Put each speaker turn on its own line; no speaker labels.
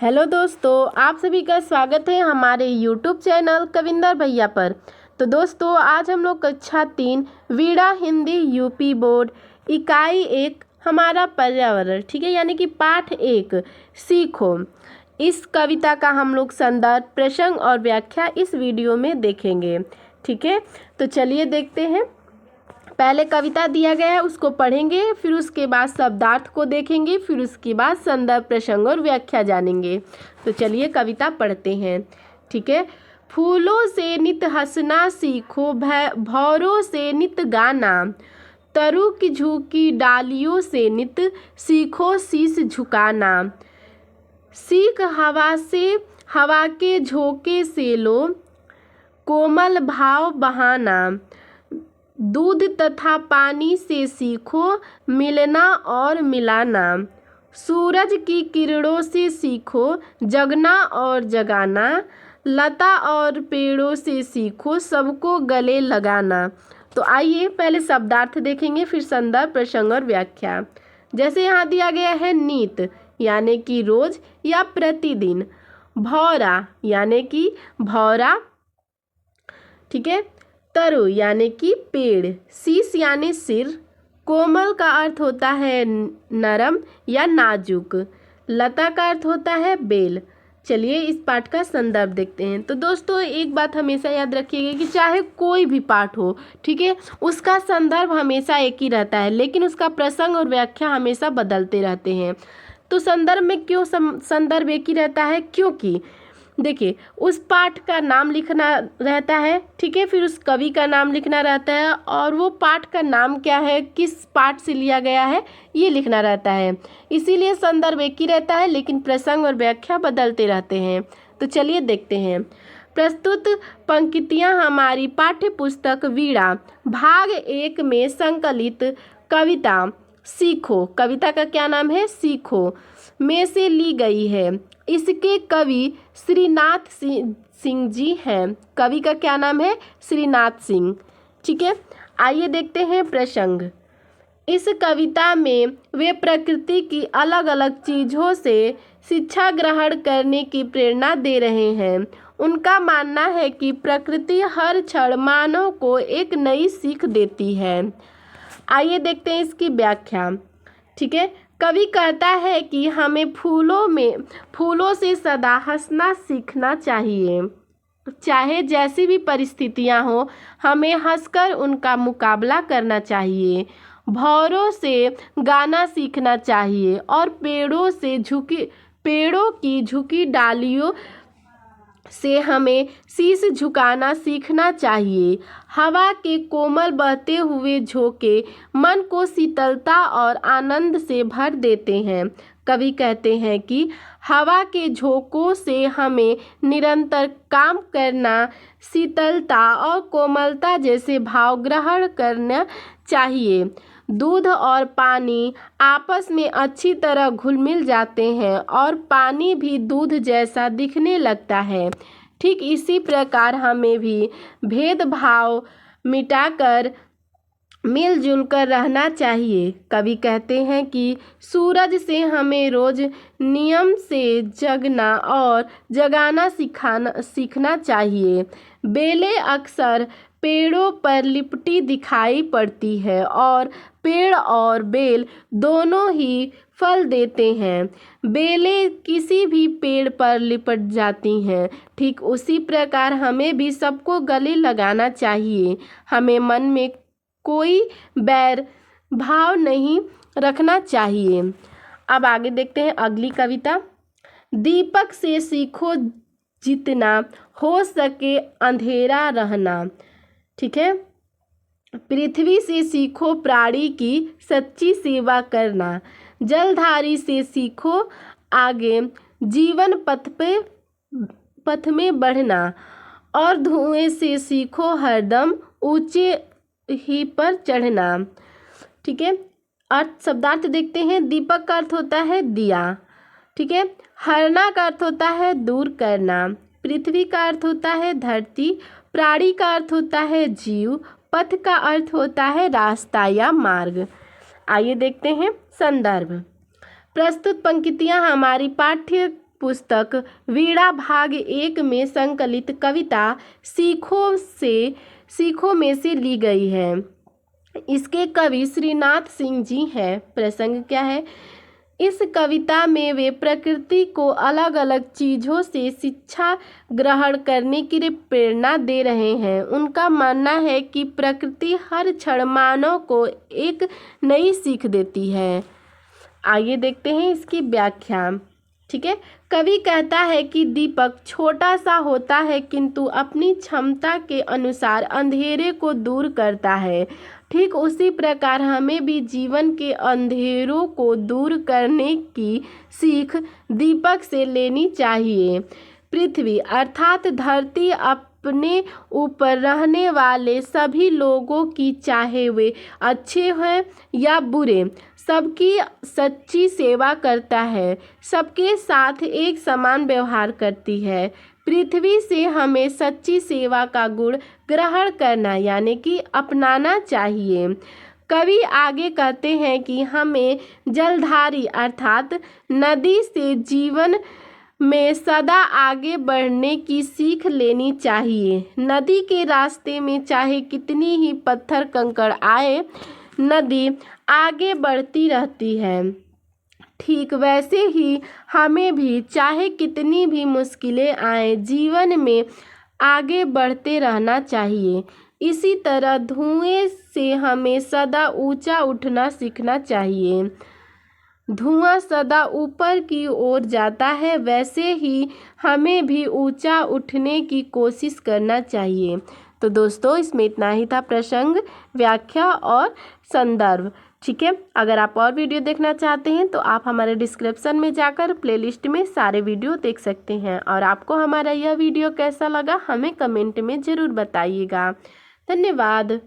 Hello दोस्तों, आप सभी का स्वागत है हमारे यूट्यूब चैनल कविंदर भैया पर। तो दोस्तों, आज हम लोग कक्षा 3 वीणा हिंदी यूपी बोर्ड इकाई 1 हमारा पर्यावरण, ठीक है, यानी कि पाठ 1 सीखो, इस कविता का हम लोग संदर्भ, प्रसंग और व्याख्या इस वीडियो में देखेंगे। ठीक है, तो चलिए देखते हैं। पहले कविता दिया गया है उसको पढ़ेंगे, फिर उसके बाद शब्दार्थ को देखेंगे, फिर उसके बाद संदर्भ, प्रसंग और व्याख्या जानेंगे। तो चलिए कविता पढ़ते हैं। ठीक है। फूलों से नित हंसना सीखो, भौरों से नित गाना, तरु की झुकी डालियों से नित सीखो शीश झुकाना। सीख हवा से, हवा के झोंके से लो, कोमल भाव बहाना। दूध तथा पानी से सीखो मिलना और मिलाना। सूरज की किरणों से सीखो जगना और जगाना। लता और पेड़ों से सीखो सबको गले लगाना। तो आइए पहले शब्दार्थ देखेंगे, फिर संदर्भ, प्रसंग और व्याख्या। जैसे यहाँ दिया गया है नित यानी कि रोज या प्रतिदिन, भौरा यानी कि भौरा, ठीक है, तरु यानी कि पेड़, शीश यानी सिर, कोमल का अर्थ होता है नरम या नाजुक, लता का अर्थ होता है बेल। चलिए इस पाठ का संदर्भ देखते हैं। तो दोस्तों, एक बात हमेशा याद रखिएगा कि चाहे कोई भी पाठ हो, ठीक है, उसका संदर्भ हमेशा एक ही रहता है, लेकिन उसका प्रसंग और व्याख्या हमेशा बदलते रहते हैं। तो संदर्भ में क्यों संदर्भ एक ही रहता है? क्योंकि देखिए, उस पाठ का नाम लिखना रहता है, ठीक है, फिर उस कवि का नाम लिखना रहता है, और वो पाठ का नाम क्या है, किस पाठ से लिया गया है, ये लिखना रहता है। इसीलिए संदर्भ एक ही रहता है, लेकिन प्रसंग और व्याख्या बदलते रहते हैं। तो चलिए देखते हैं। प्रस्तुत पंक्तियाँ हमारी पाठ्य पुस्तक वीणा भाग 1 में संकलित कविता सीखो, कविता का क्या नाम है, सीखो, में से ली गई है। इसके कवि श्रीनाथ सिंह जी हैं। कवि का क्या नाम है? श्रीनाथ सिंह। ठीक है, आइए देखते हैं प्रसंग। इस कविता में वे प्रकृति की अलग अलग चीज़ों से शिक्षा ग्रहण करने की प्रेरणा दे रहे हैं। उनका मानना है कि प्रकृति हर क्षण मानव को एक नई सीख देती है। आइए देखते हैं इसकी व्याख्या। ठीक है, कवि कहता है कि हमें फूलों से सदा हंसना सीखना चाहिए। चाहे जैसी भी परिस्थितियां हो, हमें हंसकर उनका मुकाबला करना चाहिए। भौरों से गाना सीखना चाहिए और पेड़ों की झुकी डालियों से हमें शीश झुकाना सीखना चाहिए। हवा के कोमल बहते हुए झोंके मन को शीतलता और आनंद से भर देते हैं। कवि कहते हैं कि हवा के झोंकों से हमें निरंतर काम करना, शीतलता और कोमलता जैसे भाव ग्रहण करना चाहिए। दूध और पानी आपस में अच्छी तरह घुल मिल जाते हैं और पानी भी दूध जैसा दिखने लगता है। ठीक इसी प्रकार हमें भी भेदभाव मिटाकर मिलजुल कर रहना चाहिए। कवि कहते हैं कि सूरज से हमें रोज नियम से जगना और जगाना सीखना चाहिए। बेलें अक्सर पेड़ों पर लिपटी दिखाई पड़ती है और पेड़ और बेल दोनों ही फल देते हैं। बेलें किसी भी पेड़ पर लिपट जाती हैं। ठीक उसी प्रकार हमें भी सबको गले लगाना चाहिए। हमें मन में कोई बैर भाव नहीं रखना चाहिए। अब आगे देखते हैं अगली कविता। दीपक से सीखो जितना हो सके अंधेरा रहना। ठीक है, पृथ्वी से सीखो प्राणी की सच्ची सेवा करना। जलधारी से सीखो आगे जीवन पथ में बढ़ना, और धुएं से सीखो हरदम ऊंचे ही पर चढ़ना। ठीक है, अर्थ शब्दार्थ देखते हैं। दीपक का अर्थ होता है दिया, ठीक है, हरना का अर्थ होता है दूर करना, पृथ्वी का अर्थ होता है धरती, प्राणी का अर्थ होता है जीव, पथ का अर्थ होता है रास्ता या मार्ग। आइए देखते हैं संदर्भ। प्रस्तुत पंक्तियां हमारी पाठ्य पुस्तक वीणा भाग 1 में संकलित कविता सीखों में से ली गई है। इसके कवि श्रीनाथ सिंह जी हैं। प्रसंग क्या है? इस कविता में वे प्रकृति को अलग अलग चीज़ों से शिक्षा ग्रहण करने की प्रेरणा दे रहे हैं। उनका मानना है कि प्रकृति हर क्षण मानव को एक नई सीख देती है। आइए देखते हैं इसकी व्याख्या। ठीक है, कवि कहता है कि दीपक छोटा सा होता है किंतु अपनी क्षमता के अनुसार अंधेरे को दूर करता है। ठीक उसी प्रकार हमें भी जीवन के अंधेरों को दूर करने की सीख दीपक से लेनी चाहिए। पृथ्वी अर्थात धरती अपने ऊपर रहने वाले सभी लोगों की, चाहे वे अच्छे हैं या बुरे, सबकी सच्ची सेवा करता है, सबके साथ एक समान व्यवहार करती है। पृथ्वी से हमें सच्ची सेवा का गुण ग्रहण करना यानी कि अपनाना चाहिए। कवि आगे कहते हैं कि हमें जलधारी अर्थात नदी से जीवन में सदा आगे बढ़ने की सीख लेनी चाहिए। नदी के रास्ते में चाहे कितनी ही पत्थर कंकड़ आए, नदी आगे बढ़ती रहती है। ठीक वैसे ही हमें भी चाहे कितनी भी मुश्किलें आए, जीवन में आगे बढ़ते रहना चाहिए। इसी तरह धुएं से हमें सदा ऊंचा उठना सीखना चाहिए। धुआं सदा ऊपर की ओर जाता है, वैसे ही हमें भी ऊंचा उठने की कोशिश करना चाहिए। तो दोस्तों, इसमें इतना ही था प्रसंग, व्याख्या और संदर्भ। ठीक है, अगर आप और वीडियो देखना चाहते हैं तो आप हमारे डिस्क्रिप्शन में जाकर प्लेलिस्ट में सारे वीडियो देख सकते हैं। और आपको हमारा यह वीडियो कैसा लगा हमें कमेंट में ज़रूर बताइएगा। धन्यवाद।